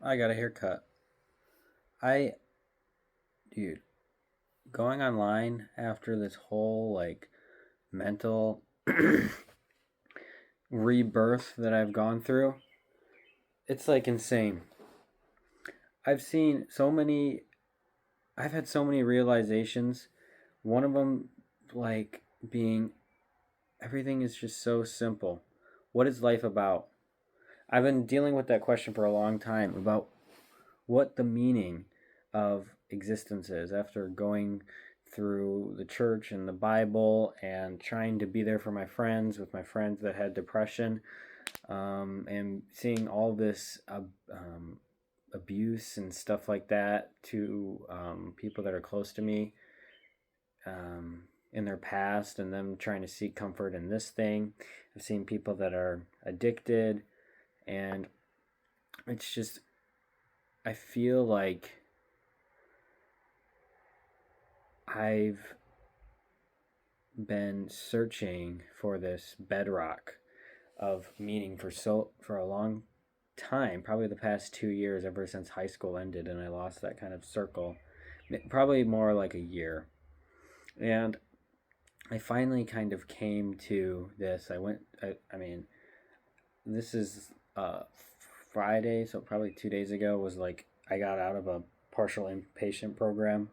I got a haircut. I, dude, going online after this whole mental rebirth that I've gone through, it's like insane. I've seen so many, I've had so many realizations. One of them, like, being everything is just so simple. What is life about? I've been dealing with that question for a long time about what the meaning of existence is after going through the church and the Bible and trying to be there for my friends with my friends that had depression, and seeing all this abuse and stuff like that to people that are close to me, in their past, and them trying to seek comfort in this thing. I've seen people that are addicted, and it's just, I feel like I've been searching for this bedrock of meaning for a long time, probably the past 2 years, ever since high school ended and I lost that kind of circle. Probably more like a year. And I finally kind of came to this. I mean, this is Friday, so probably 2 days ago was like I got out of a partial inpatient program,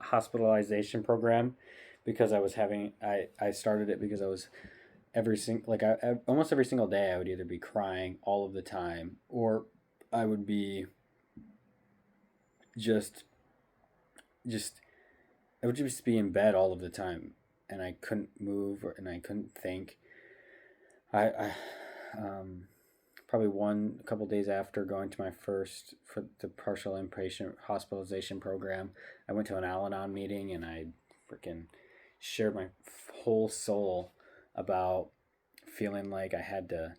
hospitalization program, because I started it because I was almost every single day I would either be crying all of the time, or I would be just just I would just be in bed all of the time, and I couldn't move, and I couldn't think. I probably a couple days after going to my first for the partial inpatient hospitalization program, I went to an Al-Anon meeting, and I freaking shared my whole soul about feeling like I had to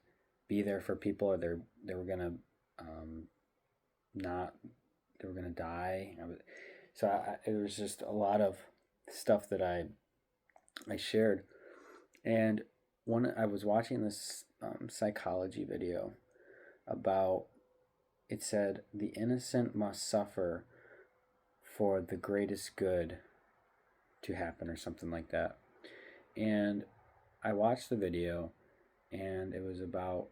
be there for people, or they were gonna um, not they were gonna die. It was just a lot of stuff that I shared. And one I was watching this psychology video about, it said the innocent must suffer for the greatest good to happen, or something like that. And I watched the video, and it was about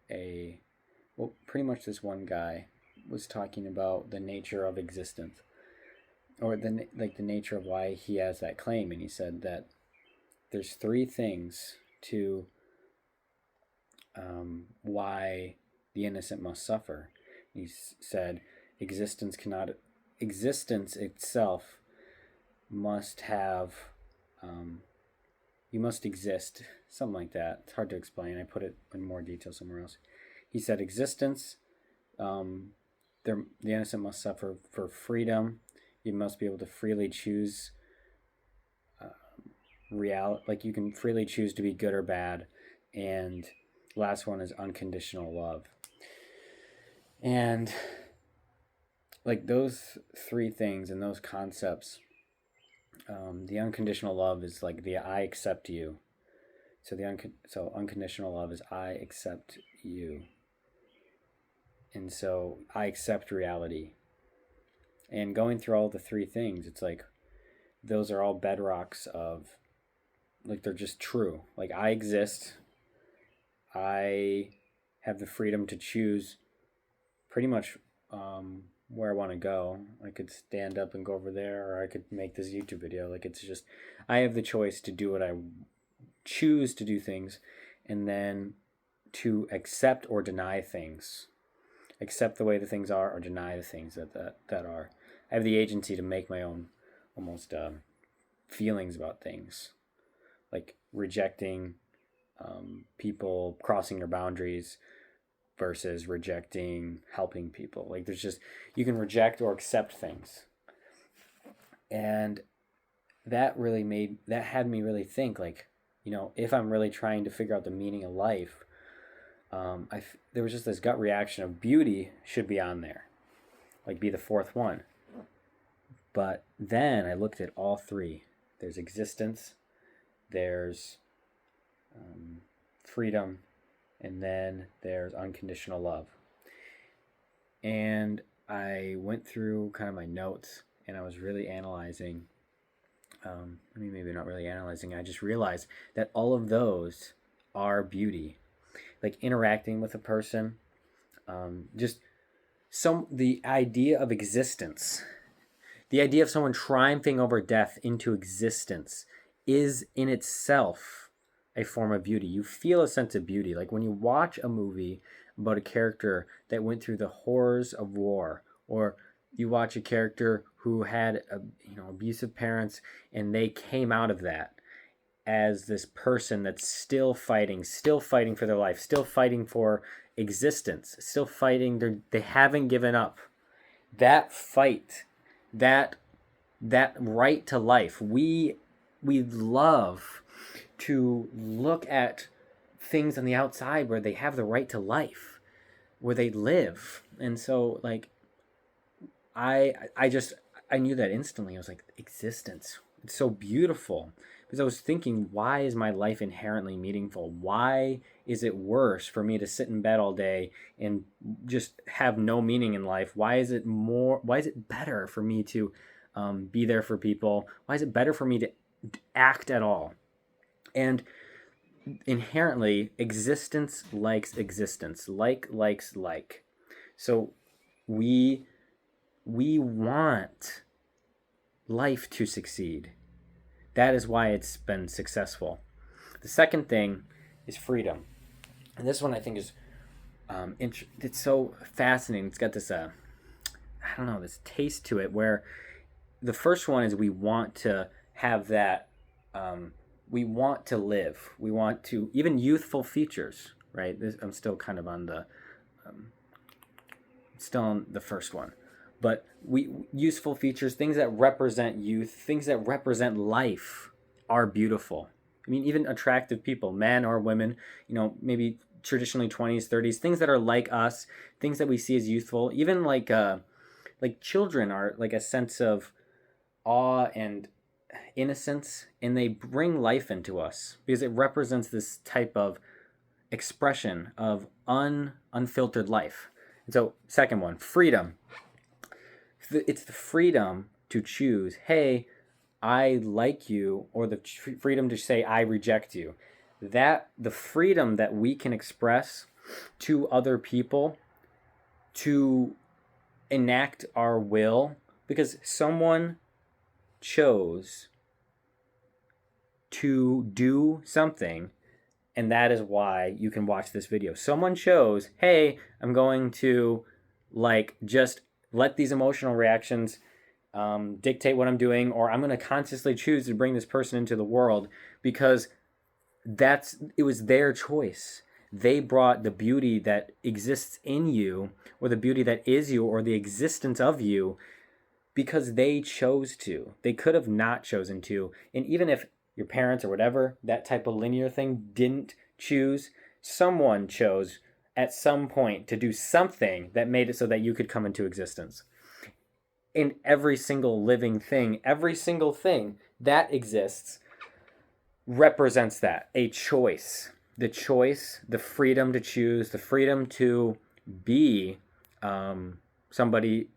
pretty much this one guy was talking about the nature of existence, or the nature of why he has that claim. And he said that there's three things to why the innocent must suffer. He said existence itself must have, um, you must exist, something like that. It's hard to explain. I put it in more detail somewhere else. He said existence, um, the innocent must suffer for freedom. You must be able to freely choose like you can freely choose to be good or bad. And last one is unconditional love. And like those three things and those concepts, the unconditional love is like the I accept you. So unconditional love is I accept you, and so I accept reality. And going through all the three things, it's like those are all bedrocks of, like, they're just true. Like, I exist. I have the freedom to choose pretty much where I want to go. I could stand up and go over there, or I could make this YouTube video. Like, it's just, I have the choice to do what I choose to do things, and then to accept or deny things. Accept the way the things are, or deny the things that are. I have the agency to make my own almost feelings about things, like rejecting people crossing their boundaries versus rejecting helping people. Like, there's just, you can reject or accept things. And that had me really think, like, if I'm really trying to figure out the meaning of life, there was just this gut reaction of beauty should be on there, like be the fourth one. But then I looked at all three. There's existence, there's freedom, and then there's unconditional love. And I went through kind of my notes, and I was really analyzing. Maybe not really analyzing. I just realized that all of those are beauty, like interacting with a person, just the idea of existence, the idea of someone triumphing over death into existence is in itself a form of beauty. You feel a sense of beauty. Like when you watch a movie about a character that went through the horrors of war, or you watch a character who had abusive parents and they came out of that as this person that's still fighting for their life, still fighting for existence, still fighting. They haven't given up. That fight, that right to life. We love to look at things on the outside where they have the right to life, where they live. And so like I knew that instantly. I was like, existence. It's so beautiful. Because I was thinking, why is my life inherently meaningful? Why is it worse for me to sit in bed all day and just have no meaning in life? Why is it better for me to be there for people? Why is it better for me to act at all? And inherently, existence likes existence. Like likes like. So we want life to succeed. That is why it's been successful. The second thing is freedom. And this one I think is, it's so fascinating. It's got this, this taste to it, where the first one is we want to have that, we want to live. We want to, even youthful features, right? I'm still kind of on still on the first one. But useful features, things that represent youth, things that represent life are beautiful. I mean, even attractive people, men or women, maybe traditionally 20s, 30s, things that are like us, things that we see as youthful, even like children are like a sense of awe and innocence, and they bring life into us because it represents this type of expression of unfiltered life. And so, second one, freedom. It's the freedom to choose, hey, I like you, or the freedom to say, I reject you. That the freedom that we can express to other people to enact our will, because someone chose to do something, and that is why you can watch this video. Someone chose, hey, I'm going to just let these emotional reactions dictate what I'm doing, or I'm going to consciously choose to bring this person into the world because it was their choice. They brought the beauty that exists in you, or the beauty that is you, or the existence of you, because they chose to. They could have not chosen to. And even if your parents or whatever, that type of linear thing, didn't choose, someone chose at some point to do something that made it so that you could come into existence. And every single living thing, every single thing that exists represents that, a choice. The choice, the freedom to choose, the freedom to be somebody.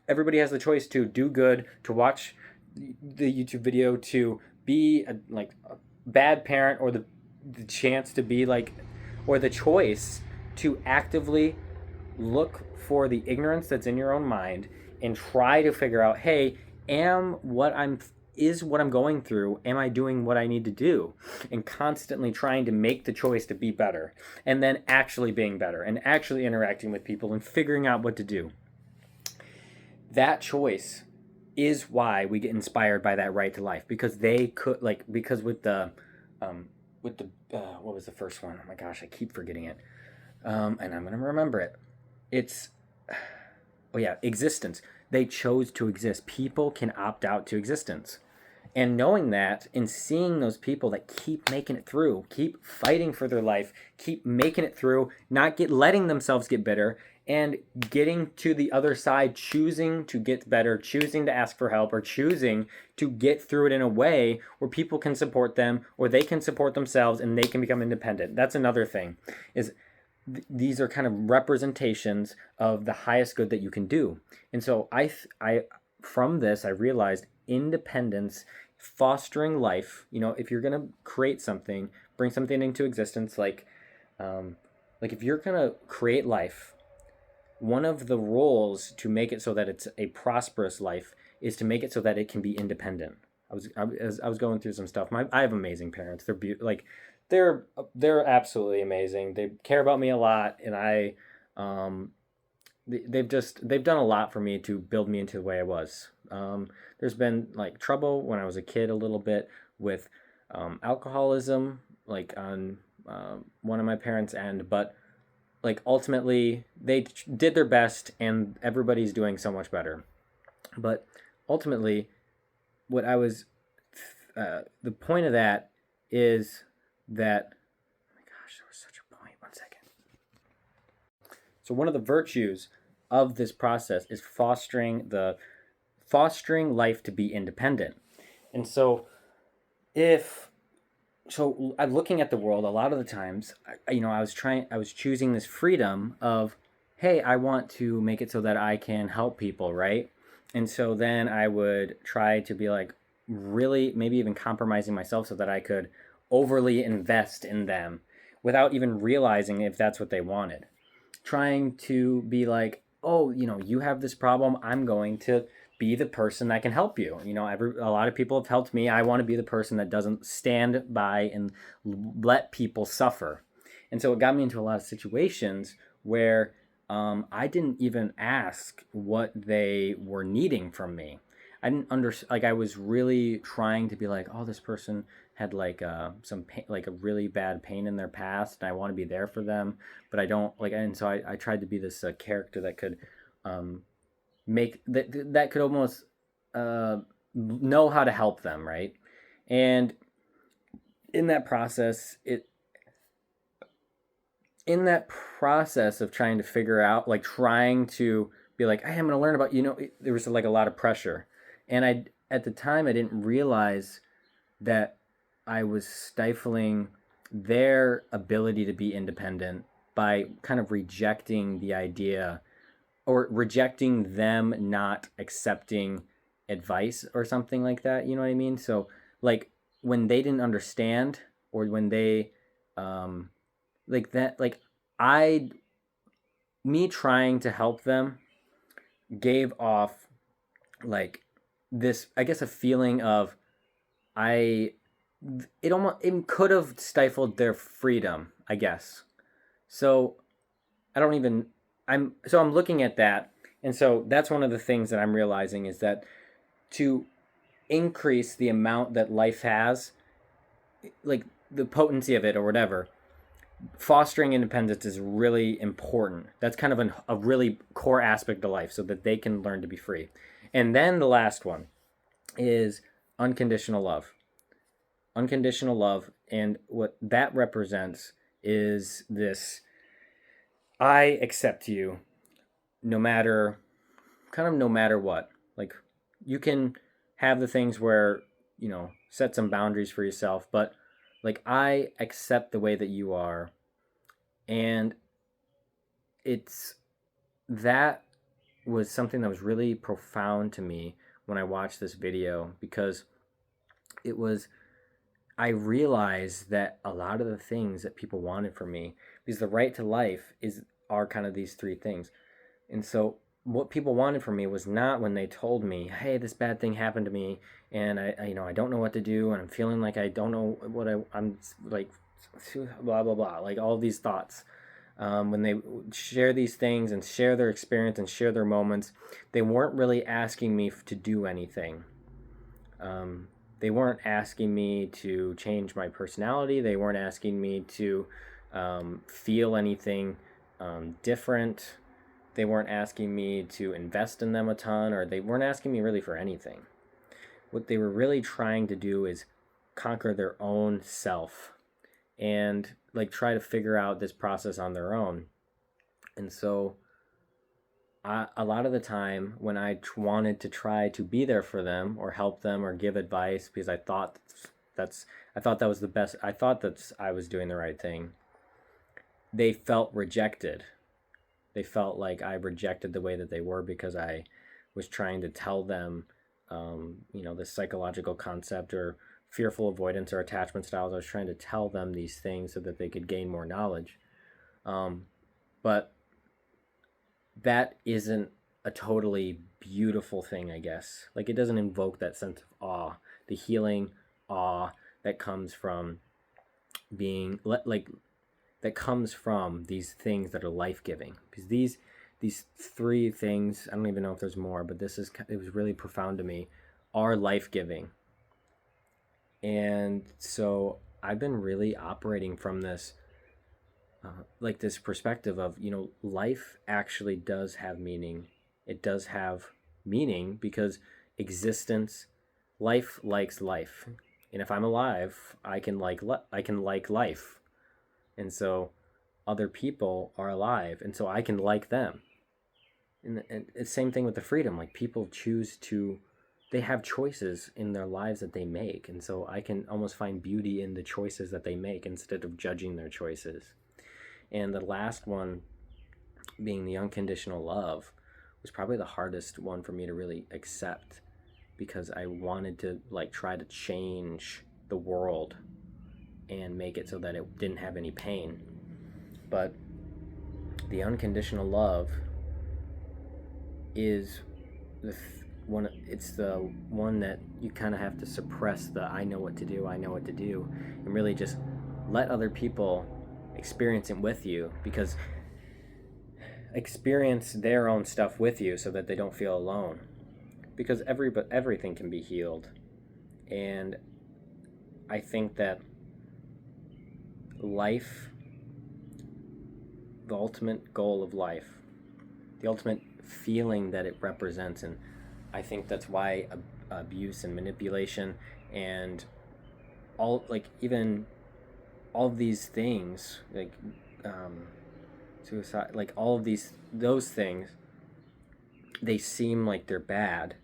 Everybody has the choice to do good, to watch the YouTube video, to be a bad parent, or the chance to be or the choice to actively look for the ignorance that's in your own mind and try to figure out, hey, what I'm going through, am I doing what I need to do? And constantly trying to make the choice to be better, and then actually being better, and actually interacting with people and figuring out what to do. That choice is why we get inspired by that right to life, because they could, because with the what was the first one? Oh my gosh, I keep forgetting it. And I'm going to remember it. It's, existence. They chose to exist. People can opt out to existence. And knowing that and seeing those people that keep making it through, keep fighting for their life, keep making it through, not letting themselves get bitter, and getting to the other side, choosing to get better, choosing to ask for help, or choosing to get through it in a way where people can support them, or they can support themselves, and they can become independent. That's another thing, is these are kind of representations of the highest good that you can do. And so I from this I realized independence, fostering life. If you're gonna create something, bring something into existence, like if you're gonna create life, one of the roles to make it so that it's a prosperous life is to make it so that it can be independent. I was going through some stuff. I have amazing parents. They're absolutely amazing. They care about me a lot, and um, they've done a lot for me to build me into the way I was. There's been like trouble when I was a kid a little bit with alcoholism, like on one of my parents' end, but like ultimately they did their best, and everybody's doing so much better. But ultimately, what I was the point of that is that, oh my gosh, there was such a point. 1 second. So one of the virtues of this process is fostering life to be independent. And so if I'm looking at the world a lot of the times. I was choosing this freedom of, hey, I want to make it so that I can help people, right? And so then I would try to be like, really, maybe even compromising myself so that I could overly invest in them without even realizing if that's what they wanted. Trying to be like, oh, you have this problem. I'm going to be the person that can help you. A lot of people have helped me. I want to be the person that doesn't stand by and let people suffer. And so it got me into a lot of situations where I didn't even ask what they were needing from me. I didn't like I was really trying to be like, oh, this person had like some pain, like a really bad pain in their past, and I want to be there for them, but I don't like. And so I tried to be this character that could make that could almost know how to help them, right? And in that process, of trying to figure out, like trying to be like, hey, I'm going to learn about, there was like a lot of pressure. And at the time, I didn't realize that I was stifling their ability to be independent by kind of rejecting the idea, or rejecting them not accepting advice or something like that. You know what I mean? So, like, when they didn't understand, or when they, like that, like, I, me trying to help them gave off, like, this, I guess, a feeling of, I, it could have stifled their freedom, I guess. So I don't even, I'm looking at that. And so that's one of the things that I'm realizing, is that to increase the amount that life has, like the potency of it or whatever, fostering independence is really important. That's kind of a really core aspect of life, so that they can learn to be free. And then the last one is unconditional love. Unconditional love. And what that represents is this: I accept you no matter, no matter what. Like, you can have the things where, set some boundaries for yourself, but like, I accept the way that you are. And it's that was something that was really profound to me when I watched this video, because it was, I realized that a lot of the things that people wanted from me, because the right to life are kind of these three things. And so what people wanted from me was not when they told me, hey, this bad thing happened to me, and I don't know what to do, and I'm feeling like I don't know what I'm like, blah blah blah, like all these thoughts. When they share these things and share their experience and share their moments, they weren't really asking me to do anything. They weren't asking me to change my personality. They weren't asking me to feel anything different. They weren't asking me to invest in them a ton, or they weren't asking me really for anything. What they were really trying to do is conquer their own self, and like try to figure out this process on their own. And so a lot of the time when I wanted to try to be there for them or help them or give advice, because I thought that was the best, I thought that I was doing the right thing, they felt rejected. They felt like I rejected the way that they were because I was trying to tell them, this psychological concept or fearful avoidance or attachment styles. I was trying to tell them these things so that they could gain more knowledge. But that isn't a totally beautiful thing, I guess. Like, it doesn't invoke that sense of awe, the healing awe that comes from being like that comes from these things that are life-giving. Because these three things, I don't even know if there's more, but it was really profound to me, are life-giving. And so I've been really operating from this this perspective of, life actually does have meaning. It does have meaning because existence, life likes life. And if I'm alive, I can like life. And so other people are alive, and so I can like them. And it's the same thing with the freedom. Like, people they have choices in their lives that they make. And so I can almost find beauty in the choices that they make instead of judging their choices. And the last one, being the unconditional love, was probably the hardest one for me to really accept, because I wanted to try to change the world and make it so that it didn't have any pain. But the unconditional love is it's the one that you kind of have to suppress the I know what to do, and really just let other people experience it with you, because experience their own stuff with you so that they don't feel alone, because everything can be healed. And I think that life, the ultimate goal of life, the ultimate feeling that it represents, and I think that's why abuse and manipulation and even all of these things, suicide, all of those things, they seem like they're bad,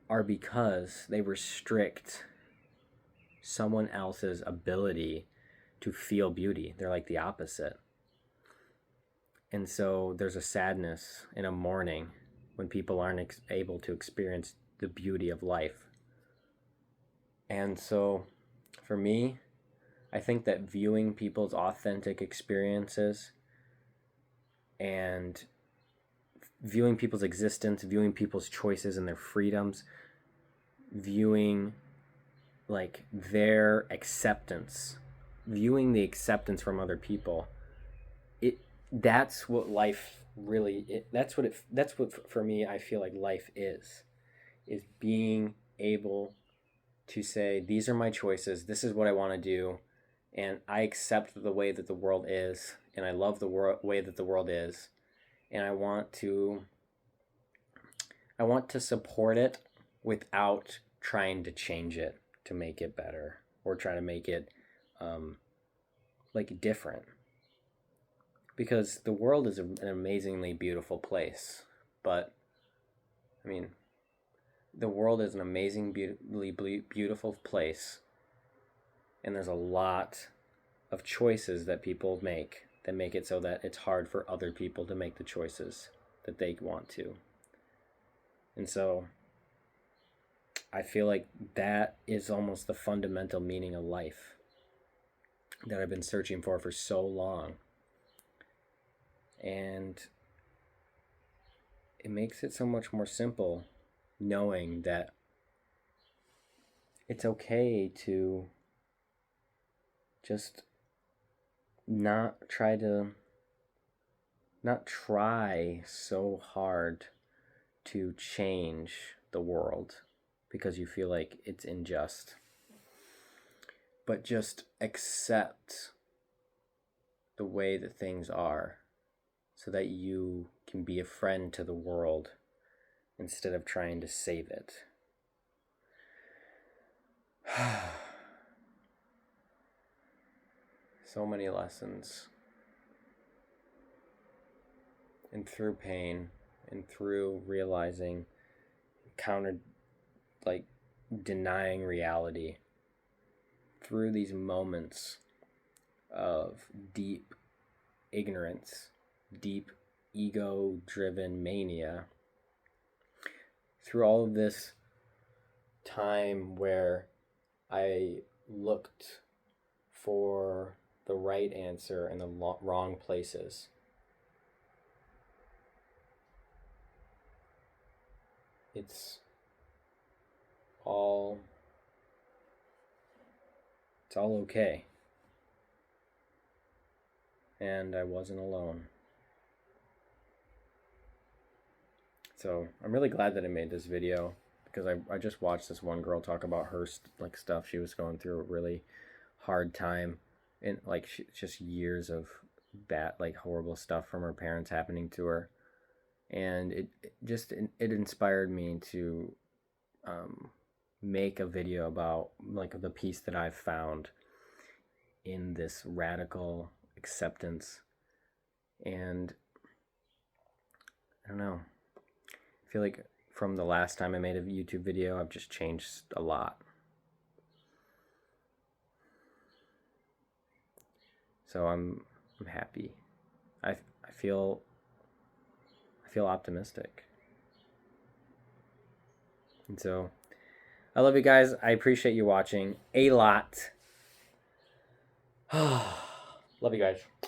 are because they restrict someone else's ability to feel beauty. They're like the opposite. And so there's a sadness and a mourning when people aren't able to experience the beauty of life. And so for me, I think that viewing people's authentic experiences and viewing people's existence, viewing people's choices and their freedoms, viewing their acceptance, viewing the acceptance from other people, that's what life really, that's what for me, I feel like life is being able to say, these are my choices, this is what I want to do, and I accept the way that the world is, and I love the way that the world is, and I want to support it without trying to change it to make it better or try to make it different. Because the world is an amazingly beautiful place, but I mean, the world is an amazingly beautiful place, and there's a lot of choices that people make that make it so that it's hard for other people to make the choices that they want to. And so I feel like that is almost the fundamental meaning of life that I've been searching for so long. And it makes it so much more simple knowing that it's okay to just not try so hard to change the world because you feel like it's unjust, but just accept the way that things are so that you can be a friend to the world instead of trying to save it. So many lessons. And through pain and through realizing, denying reality, through these moments of deep ignorance, deep ego-driven mania, through all of this time where I looked for the right answer in the wrong places. It's all okay. And I wasn't alone. So I'm really glad that I made this video, because I just watched this one girl talk about her stuff. She was going through a really hard time, and just years of bad, horrible stuff from her parents happening to her, and it inspired me to make a video about the peace that I've found in this radical acceptance. And I don't know, I feel like from the last time I made a YouTube video, I've just changed a lot. So I'm happy. I feel optimistic. And so I love you guys. I appreciate you watching a lot. Love you guys.